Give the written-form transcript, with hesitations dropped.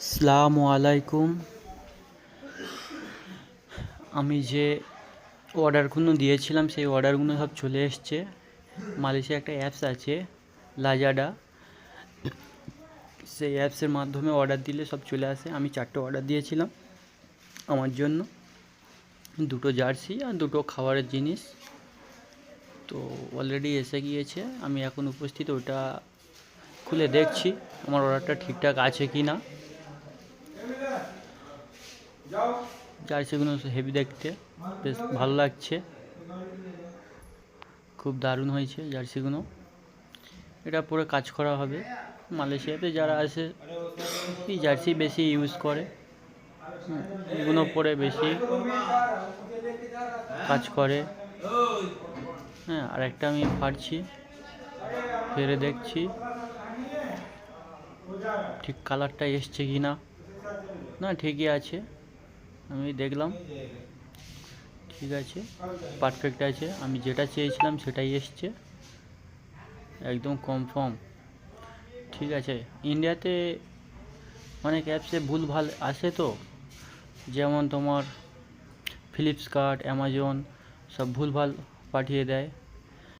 আসসালামু আলাইকুম। আমি যে অর্ডারগুলো দিয়েছিলাম সেই অর্ডারগুলো সব চলে এসছে। মালয়েশিয়া একটা অ্যাপস আছে লাজাডা, সেই অ্যাপসের মাধ্যমে অর্ডার দিলে সব চলে আসে। আমি 4টে অর্ডার দিয়েছিলাম আমার জন্য, 2টো জার্সি আর 2টো খাবারের জিনিস। তো অলরেডি এসে গিয়েছে, আমি এখন উপস্থিত। ওটা খুলে দেখছি আমার অর্ডারটা ঠিকঠাক আছে কি না। জার্সিগুলো হেভি দেখতে, বেশ ভালো লাগছে, খুব দারুণ হয়েছে জার্সিগুলো। এটা পরে কাজ করা হবে। মালয়েশিয়াতে যারা আসে এই জার্সি বেশি ইউজ করে, এগুলো পরে বেশি কাজ করে। হ্যাঁ, আর একটা আমি ফাড়ছি, ফেরে দেখছি ঠিক কালারটা এসছে কি না। না, ঠিকই আছে, আমি দেখলাম ঠিক আছে, পারফেক্ট আছে। আমি যেটা চেয়েছিলাম সেটাই এসছে, একদম কনফার্ম। ঠিক আছে, ইন্ডিয়াতে অনেক অ্যাপসে ভুলভাল আসে, তো যেমন তোমার ফ্লিপকার্ট, অ্যামাজন সব ভুলভাল পাঠিয়ে দেয়।